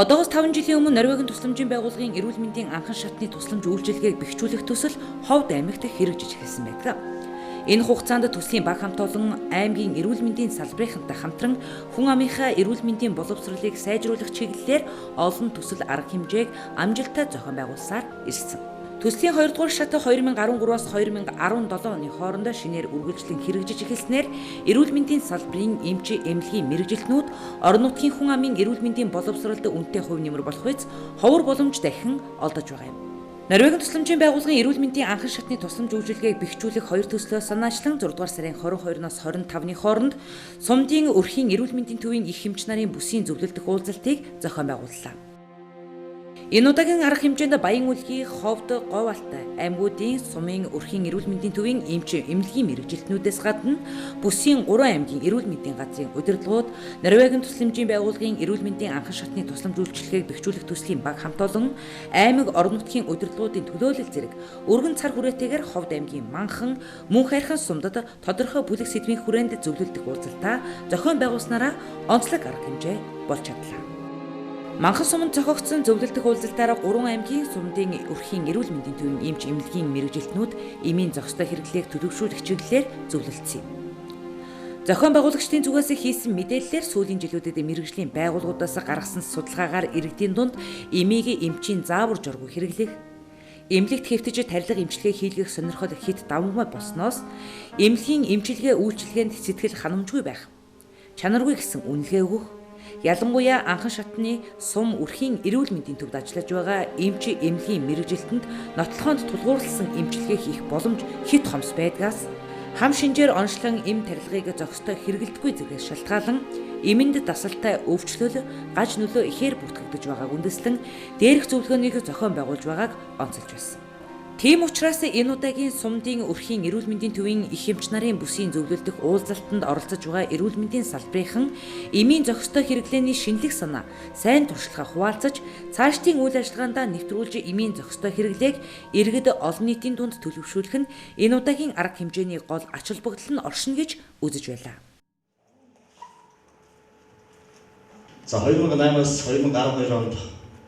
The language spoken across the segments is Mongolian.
Одоогоос 5 жилийн өмнө Норвегийн тусламжийн байгууллагын эрүүл мэндийн анхан шатны тусламж үйлчилгээг бэхжүүлэх төсөл Ховд аймагт хэрэгжиж эхэлсэн байдаг. Энэ хугацаанд төслийн баг хамт олон аймгийн эрүүл мэндийн салбарынхантай хамтран хүн амынхаа эрүүл мэндийн боловсролыг сайжруулах чиглэлээр олон төсөл арга хэмжээг амжилттай зохион байгуулсаар ирсэн. Төслийн 2 дугаар шат 2013-аас 2017 оны хооронд шинээр үргэлжлэн хэрэгжиж эхэлснээр эрүүл мэндийн салбарын эмч эмнэлгийн мэрэгжилтнүүд орон нутгийн хүн амын эрүүл мэндийн боловсролд үнэтэй хувь нэмэр болох үс ховор боломж дахин олдож байгаа юм. Норвегийн тусламжийн байгууллагын эрүүл мэндийн анхан шатны тусламж үйлчилгээг бэхжүүлэх 2 төслөө санаачлан 6 дугаар сарын 22-оос 25-ны хооронд Сумдын өрхийн эрүүл мэндийн төвийн их эмч нарын бүсийн зөвлөлдөх уулзалтыг зохион байгууллаа. Энэ удаагийн арга хэмжээнд Баян үлгий, Ховд, Говьалтай аймагуудын Сумын өрхийн эрүүл мэндийн төвийн эмч эмнэлгийн мэрэгжилтнүүдээс гадна бүсийн 3 аймгийн эрүүл мэндийн газрын удирдлагууд, Норвегийн тусламжийн байгууллагын эрүүл мэндийн анхан шатны тусламж үйлчилгээг бэхжүүлэх төслийн баг хамт олон аймаг орон нутгийн удирдлагуудын төлөөлөл зэрэг өргөн цар хүрээтэйгээр Ховд аймгийн Манхан, Мөн хайрхан Сумдад тодорхой бүлэг сэдвийн хүрээнд зөвлөлдөг уулзалтаа зохион байгуулснараа онцлог арга хэмжээ болж чадлаа. Манхан Суманд зохиогдсон зөвлөлдөх уулзалтаараа 3 аймгийн Сумдын өрхийн эрүүл мэндийн төвийн эмч эмнэлгийн мэрэгжилтнүүд эмийн зохистой хэрэглээг төлөвшүүлэх чиглэлээр зөвлөлдсөн юм. Зохион байгуулагчдын зүгээс хийсэн мэдээллээр сүүлийн жилүүдэд мэрэгжлийн байгууллагуудаас гаргасан судалгаагаар иргэдийн дунд эмийг эмчийн заавар жургүй хэрэглэх, эмнэлэгт хэвтэж тарилга эмчилгээ хийлгэх сонирхол хит давмгай болсноос эмнэлгийн эмчилгээ үйлчилгээнд сэтгэл ханамжгүй байх, чанаргүй гэсэн үнэлгээ өгөх, ялангуяа анхан шатны Сум өрхийн эрүүл мэндийн төвд ажиллаж байгаа эмч эмнэлгийн мэрэгжилтэнд нотлохоонд тулгуурласан эмчилгээ хийх боломж хит хомс байдгаас хам шинжээр онцлон эм тарилгыг зохистой хэрэгэлдэггүй зэрэг шалтгаалan эмэнд дасалтай өвчлөл гаж нөлөө ихээр бүртгэгдэж байгааг үндэслэн дээрх зөвлөгөөнийг зохион байгуулж байгааг онцолж байсан. Тийм учраас энэ удаагийн Сумдын өрхийн эрүүл мэндийн төвийн их эмч нарын бүсийн зөвлөлдөх уулзалтанд оролцож байгаа эрүүл мэндийн салбарынхан эмийн зохистой хэрэглээний шинэлэг санаа сайн туршлагаа хуваалцаж цаашдын үйл ажиллагаанд нэвтрүүлж эмийн зохистой хэрэглээг иргэд олон нийтийн дунд төлөвшүүлэх нь энэ удаагийн арга хэмжээний гол ач холбогдол нь оршино гэж үзэж байлаа. За 2008-аас 2012 онд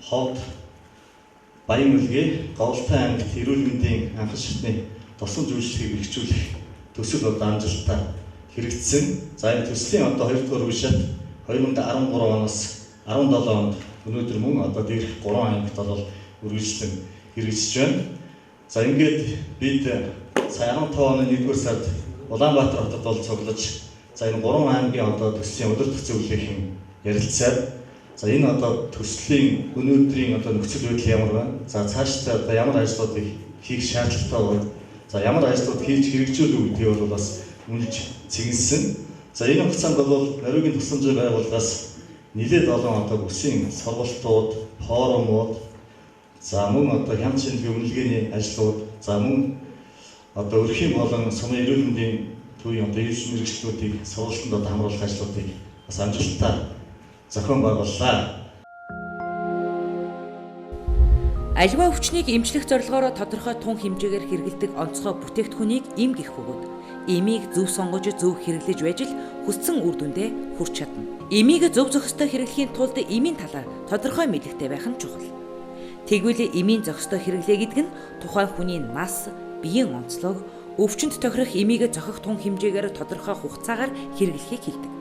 Ховд, Баян үлгий, Говьалтай аймагт эрүүл мэндийн анхан шатны тусламж үйлчилгээг бэхжүүлэх төсөл амжилттай хэрэгжсэн. За энэ төслийн 2 дугаар үе шат 2013 оноос 17 онд өнөөдөр мөн дээрх 3 аймагт үргэлжлэн хэрэгжиж байна. За ингээд бид сая 15 оны 1-р сард Улаанбаатар хотод цуглаж энэ 3 аймгийн төслийн удирдах зөвлөлийн ярилцаад энэ төслийн өнөөдрийн нөхцөл байдал ямар байна? За цаашдаа ямар ажлуудыг хийх шаардлагатай байна? Ямар ажлууд хийж хэрэгжүүлэх үедээ бас үнэлж цэгэнсэн. Энэ хугацаанд бол Норвегийн тусламжийн байгууллагаас нэлээд олон бүсийн сургалтууд, форумууд, мөн хяналт шинжилгээ үнэлгээний ажлууд, мөн өрхийн болон Сумын эрүүл мэндийн төвийн эрүүл мэрэгчлүүдийг сургалтанд хамруулах ажлуудыг бас амжилттай зохион байгууллаа. Аливаа өвчнийг эмчлэх зорилгоор тодорхой тун хэмжээгээр хэрэглэдэг онцгой бүтээгдэхүүнийг эм гэх бөгөөд эмийг зөв сонгож зөв хэрэглэж байж л хүссэн үр дүндээ хүрч чадна. Эмийг зөв зохистой хэрэглэхийн тулд эмийн талаар тодорхой мэдлэгтэй байх нь чухал. Тэгвэл эмийн зохистой хэрэглээ гэдэг нь тухайн хүний нас, биеийн онцлог, өвчнөд тохирох эмийг зохих тун хэмжээгээр тодорхой хугацаагаар хэрэглэхийг хэлдэг.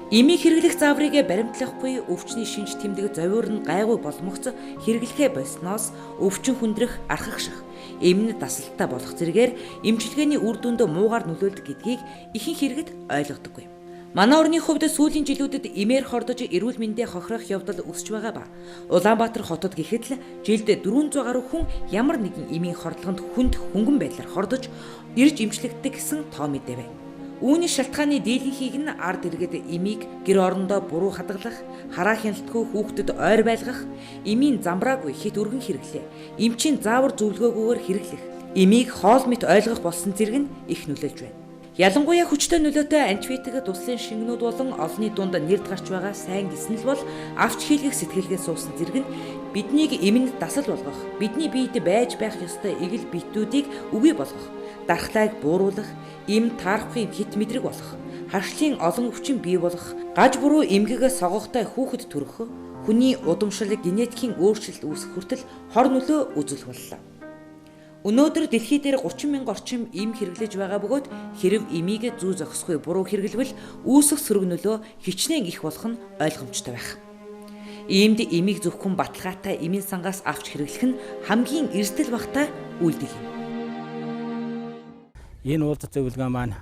Эмийг хэрэглэх зааврыг баримтлахгүй өвчний шинж тэмдэг зовиор нь гайгүй боломгц хэрэглэхээ болсноос өвчин хүндрэх архагших, эмнэ дасалттай болох зэргээр эмчилгээний үр дүнд муугар нөлөөлдөг гэдгийг ихэнх иргэд ойлгодоггүй. Манай орны хувьд сүүлийн жилүүдэд эмээр хордож эрүүл мэндээ хохирох явдал өсөж байгаа ба Улаанбаатар хотод гэхэд л жилд 400 гаруй хүн ямар нэгэн эмийн хордлогонд хүнд хөнгөн байдлаар хордож ирж эмчлэгддэг гэсэн тоо мэдээ байна. Үүний шалтгааны дийлэнхийг нь ард иргэд эмийг гэр орондоо буруу хадгалах, хараа хяналтгүй хүүхдэд ойр байлгах, эмийн замбраагүй хит өргөн хэрэглээ, эмчийн заавар зөвлөгөөгүйгээр хэрэглэх, эмийг хоол мэт ойлгох болсон зэрэг нь их нөлөөлж байна. Ялангуяа хүчтэй нөлөөтэй антибиотик туслын шингэнүүд болон олонний дунд нэрд гарч байгаа сайн гисэн л бол авч хийлгэх сэтгэлгээ суусан зэрэг нь биднийг эмэнд дасал болгох, бидний биед байж байх ёстой эгэл битүүдийг үгүй болгох, дархлааг бууруулах, эм таарахгүй хит мэдрэг болох, харшлын олон өвчин бий болох, гаж буруу эмгэг согогтой хүүхэд төрөх, хүний удамшил генетикийн өөрчлөлт үүсэх хүртэл хор нөлөө үзүүлэх боллоо. Өнөөдөр дэлхий дээр 30 мянга орчим эм хэрэглэж байгаа бөгөөд хэрэв эмийг зүү зохисгүй буруу хэрэглэвэл үүсэх сөрөг нөлөө хичнээн их болох нь ойлгомжтой байх. Иймд эмийг зөвхөн баталгаатай эмийн сангаас авч хэрэглэх нь хамгийн эрсдэл багтай үйлдэл юм. Энэ уулзалт зөвлөгөө маань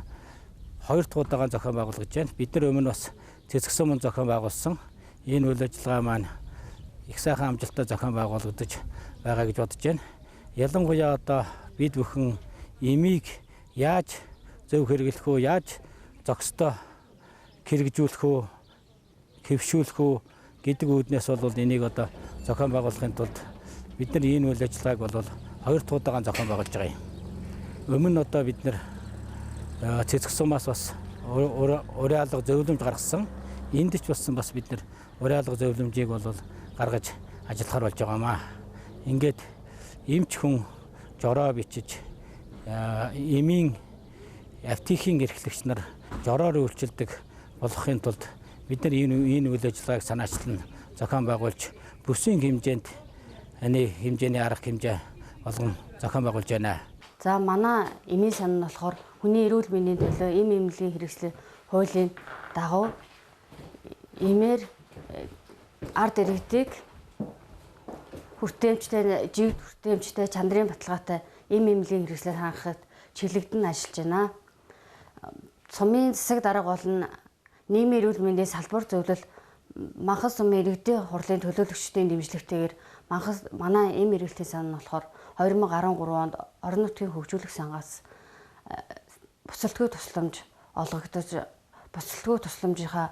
2 дахь удаагаар зохион байгуулагдж байна. Бид нар өмнө бас цэцгсэн мөн зохион байгуулсан. Энэ үйл ажиллагаа маань их сайхан амжилттай зохион байгуулагдаж байгаа гэж бодож байна. Ялангуяа одоо бид бүхэн эмийг яаж зөв хэрэглэх үү, яаж зохистой хэрэгжүүлэх үү, хэвшүүлэх үү гэдэг үүднээс бол энийг одоо зохион байгуулахын тулд бид нар энэ үйл ажиллагааг бол 2 дахь удаагаар зохион байгуулж байгаа юм. Өмнө одоо бид нар цэцгсумаас бас уриалга зөвлөмж гаргасан. Энд ч болсон бас бид нар уриалга зөвлөмжийг бол гаргаж ажиллахаар болж байгаамаа. Ингээд эмч хүн жороо бичиж эмийн автихийн эрхлэгч нар жороор үйлчилдэг болохын тулд бид нар энэ үйл ажиллагааг санаачлан зохион байгуулж бүсийн хэмжээнд хэмжээний арга хэмжээ болгон зохион байгуулж байна. За манай эмийн сан нь болохоор хүний эрүүл мэндийн төлөө эм эмнэлгийн хэрэгслийн хуулийн дагуу эмээр ард иргэдийг хүртээмжтэй, жигд хүртээмжтэй, чанарын баталгаатай эм эмнэлгийн хэрэгслээр хангахад чиглэгдэн ажиллаж байна. Сумын засаг дарга болон нийгмийн эрүүл мэндийн салбар зөвлөл манхас сумын иргэдийн хурлын төлөөлөгчдийн дэмжлэгтэйгээр манай эм эргэлтийн сан нь болохоор 2013 онд орон нутгийн хөгжүүлэх сангаас буцалтгүй тусламж олгогдож, буцалтгүй тусламжийнхаа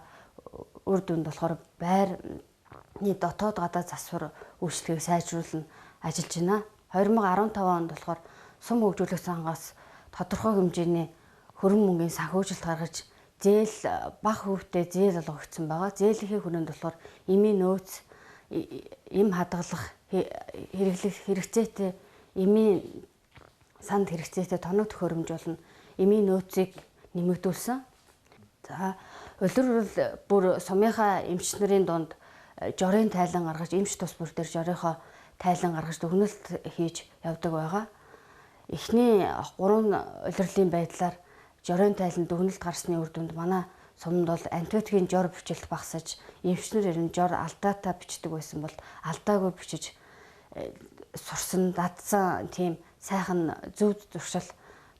үр дүнд болохоор байрны дотоод гадаад засвар үйлчлэгийг сайжруулан ажиллаж байна. 2015 онд болохоор сум хөгжүүлэх сангаас тодорхой хэмжээний хөрөн мөнгөний санхүүжилт гаргаж зээл бага хөвгтэй зээл олгогдсон байгаа. Зээлийн хүрээнд болохоор эмийн нөөц, эм хадгалах хэрэгцээтэй эмийн санд хэрэгцээтэй тоног төхөөрөмж болно. Эмийн нөөцийг нэмэгдүүлсэн. За улирал бүр сумынхаа эмч нарын дунд жорын тайлан гаргаж, эмч тус бүр дээр жорынхоо тайлан гаргаж дүгнэлт хийж явдаг байгаа. Эхний 3 улирлын байдлаар жорын тайлан дүгнэлт гарсны үр дүнд манай сумд бол антибиотикийн жор бичлэлт багасаж, эмчнэр ерөн жор алдаатай бичдэг байсан бол алдаагүй бичиж сурсан, дадсан тийм сайхан зөв туршил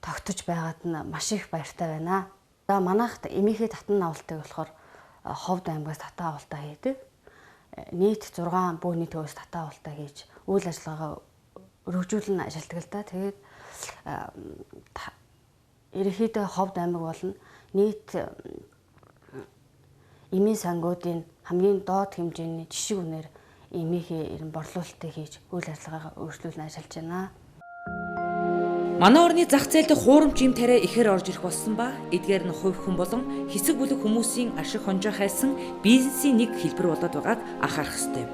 тогтож байгаад нь маш их баяртай байна. За манайх эмийнхээ татан авалтыг болохоор Ховд аймгаас татан авалтаа хийдэг. Нийт 6 бөөний төвөөс татан авалтаа хийж үйл ажиллагаагаа өргөжүүлэн ажилладаг л да. Тэгээд ерөнхийдөө Ховд аймаг болон нийт эмийн сангуудын хамгийн доод хэмжээний жишг үнээр эмийнхээ борлуулалтыг хийж үйл ажиллагаагаа өргөжлүүлэн ажиллаж байна. Манай орны зах зээлд хуурамч эм тариа ихээр орж ирэх болсон ба эдгээр нь хувь хүн болон хэсэг бүлэг хүмүүсийн ашиг хонжоо хайсан бизнесийн нэг хэлбэр болоод байгааг анхаарах ёстой.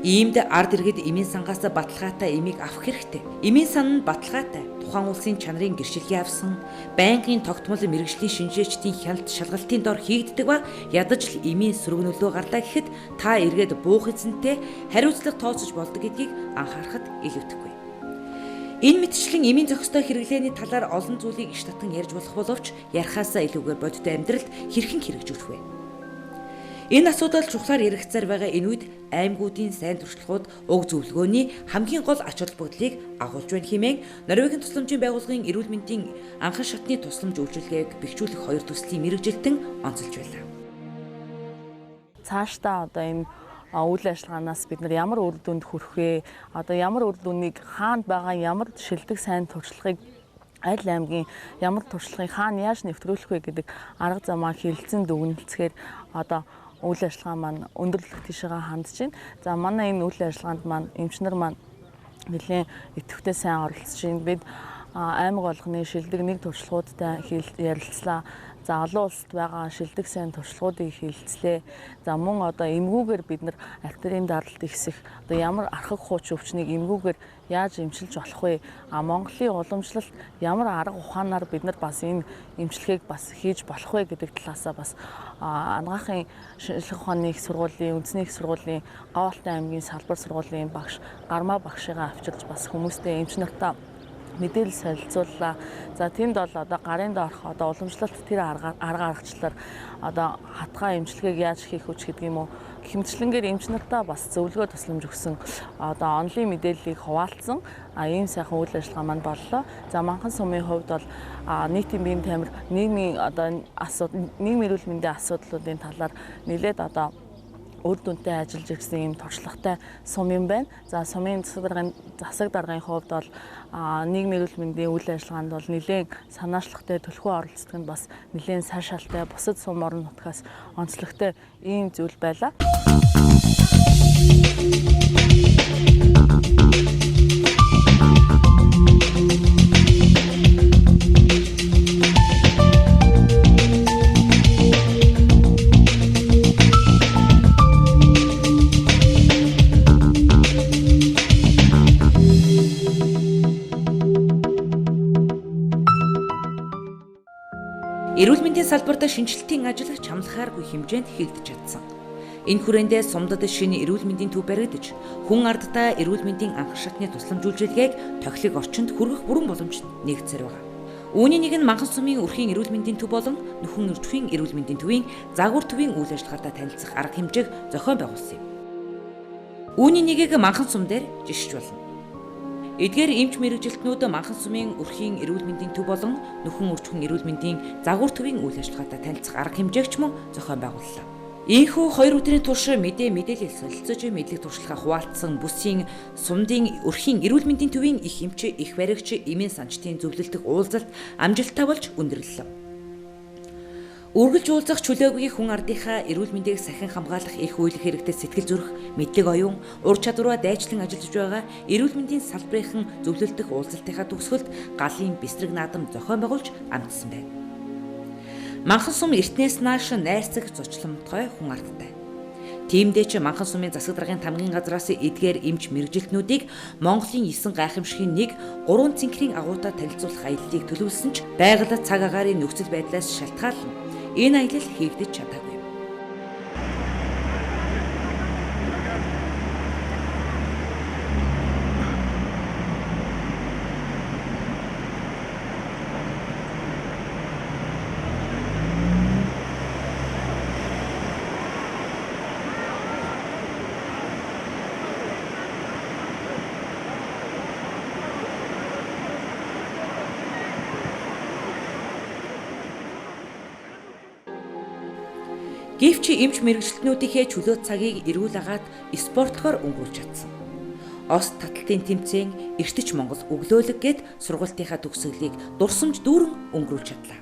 Иймд ард иргэд эмийн сангаас баталгаатай эмийг авах хэрэгтэй. Эмийн сан нь баталгаатай тухайн улсын чанарын гэршилгээ авсан, байнгын тогтмол мэргэжлийн шинжээчдийн хяналт шалгалтын дор хийгддэг ба ядаж л эмийн сөрөг нөлөө гарлаа гэхэд та эргээд буух эзэнтэй хариуцлага тооцож болдог гэдгийг анхаарахад илүүтэхгүй. Энэ мэтчлэн эмийн зохистой хэрэглээний талаар олон зүйлийг иш татан ярьж болох боловч ярихаасаа илүүгээр бодит амьдралд хэрхэн хэрэгжүүлэх вэ? Энэ асуудал чухлаар яригдсаар байгаа энэ үед аймагуудын сайн туршлагууд уг зөвлөгөөний хамгийн гол ач холбогдлыг агуулж байна хэмээн Норвегийн тусламжийн байгууллагын эрүүл мэндийн анхан шатны тусламж үйлчилгээг бэхжүүлэх 2 төслийн мэргэжилтэн онцолж байлаа. Цаашдаа одоо энэ үйл ажиллагаанаас бид нар ямар үр дүнд хүрэх вэ? Одоо ямар үр дүнийг хаанд байгаа ямар шилдэг сайн туршлагыг аль аймгийн ямар туршлагыг хаана яаж нэвтрүүлэх вэ гэдэг арга замаа хэлэлцэн дүгнэлцгээр одоо үйл ажиллагаа маань өндөрлөх тийшээ хандж байна. За манай энэ үйл ажиллагаанд маань эмчнэр маань нэлээд идэвхтэй сайн оролцож байна. Бид аймаг болгоны шилдэг нэг туршлагуудтай ярилцлаа. За олон улсад байгаа шилдэг сайн туршлагуудыг хилцлээ. За мөн одоо эмгүүгээр бид нар артерийн даралт ихсэх одоо ямар архаг хууч өвчнийг эмгүүгээр яаж эмчилж болох вэ? Монголын уламжлалт ямар арга ухаанаар бид нар бас энэ эмчилгээг бас хийж болох вэ гэдэг талаасаа бас анагаахын шинжилгээ ухааны их сургуулийн, үндэсний их сургуулийн, Говьалтай аймгийн салбар сургуулийн багш Гармаа багшигаа авчирч бас хүмүүстэй эмч нартаа мэдээлэл солилцууллаа. За тэнд бол одоо гарын доорх одоо уламжлалт тэр арга аргачлалаар одоо хатгай эмчилгээг яаж хийх вэ гэдэг юм уу? Хэмжлэнгээр эмч нартаа бас зөвлөгөө тусламж өгсөн одоо онлын мэдээллийг хуваалцсан ийм сайхан үйл ажиллагаа маань боллоо. За Манхан сумын хувьд бол нийтийн биеийн тамир, нийгмийн одоо нийгмийн эрүүл мэндийн асуудлуудын талаар нэлээд одоо үр дүнтэй ажиллаж ирсэн юм туршлагатай сум юм байна. За сумын засаг даргын хувьд бол нийгмийн эрүүл мэндийн үйл ажиллагаанд бол нэлээд санаачлахтай төлхөө оролцдог нь бас нэлээд сайшаалтай бусад сум орон нутгаас онцлогтой ийм зүйл байлаа. Эрүүл мэндийн салбарт шинжилтийн ажил чамлахааргүй хэмжээнд хийгдэж чадсан. Энэ хүрээндээ сумдад шинэ эрүүл мэндийн төв баригдаж, хүн ардтай эрүүл мэндийн анх шатны тусламж үйлчилгээг тохилог орчинд хүргэх бүрэн боломж нэгдсээр байна. Үүний нэг нь Манхан сумын өрхийн эрүүл мэндийн төв болон Нөхөн өртгийн эрүүл мэндийн төвийн загвар төвийн үйл ажиллагаатай танилцах арга хэмжээг зохион байгуулсан юм. Үүний нэгийг Манхан сум дээр жишж болно. Эдгээр эмч мэрэгжилтнүүд Манхан сумын өрхийн эрүүл мэндийн төв болон Нөхөн өртгийн эрүүл мэндийн загвар төвийн үйл ажиллагаатай танилцах арга хэмжээгч мөн зохион байгууллаа. Ийхүү 2 өдрийн турш мэдээлэл солилцож мэдлэг туршлага хуваалцсан бүсийн сумдын өрхийн эрүүл мэндийн төвийн их эмч, их баригч, эмийн санчдын зөвлөлдөх уулзалт амжилттай болж өндөрлөлөө. Үргэлж уулзах чөлөөгүй хүн ардынхаа эрүүл мэндийг сахин хамгаалах их үйл хэрэгтэй сэтгэл зүрх, мэдлэг оюун, ур чадвараа дайчлан ажиллаж байгаа эрүүл мэндийн салбарын зөвлөлдөх уулзалтынхаа төгсгөлд галын бэсрэг наадам зохион байгуулж амжсан байна. Манхан сум эртнээс нааш найрцаг зочломтгой хүн ардтай. Тиймдээ ч Манхан сумын засаг даргын тамгын газраас эдгээр эмч мэрэгжилтнүүдийг Монголын 9 гайхамшигын нэг 3 цэнхрийн агуутаа танилцуулах аяллыг төлөвлөсөн ч байгаль цаг агаарын нөхцөл байдлаас шалтгаалan энэ аялал хийгдэж чадаагүй. Гэвч эмч мэрэгчлэтнүүдийнхээ чөлөө цагийг эрүүл агаад спортлохоор өнгөрүүлж чадсан. Ос таталтын тэмцээн Эртэж Монгол өглөөлөг гээд сургалтынхаа төгсгөлийг дурсамж дүүрэн өнгөрүүлж чадлаа.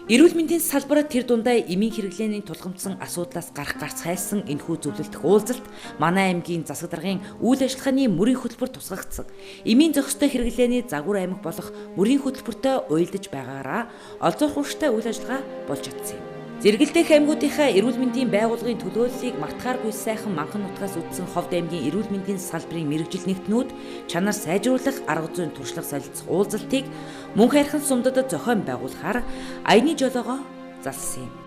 Эрүүл мэндийн салбарт тэр дундаа эмийн хэрэглээний тулгамдсан асуудлаас гарц хайсан энэхүү зөвлөлдөх уулзалт манай аймгийн засаг даргын үйл ажиллагааны мөрийн хөтөлбөр тусгагдсан. Эмийн зохистой хэрэглээний загвар аймаг болох мөрийн хөтөлбөртөө уялдаж байгаагаараа олзуурхууштай үйл ажиллагаа болж чадсан юм. Зэрэгэлдэх аймагуудынхаа эрүүл мэндийн байгууллагын төлөөллийг мартахааргүй сайхан Манхан нутгаас үдсэн Ховд аймгийн эрүүл мэндийн салбарын мэрэгжил нэгтнүүд чанар сайжруулах арга зүйн туршлага солилцох уулзалтыг мөн хайрхан сумдад зохион байгуулахаар аяны жолоогоо залсан юм.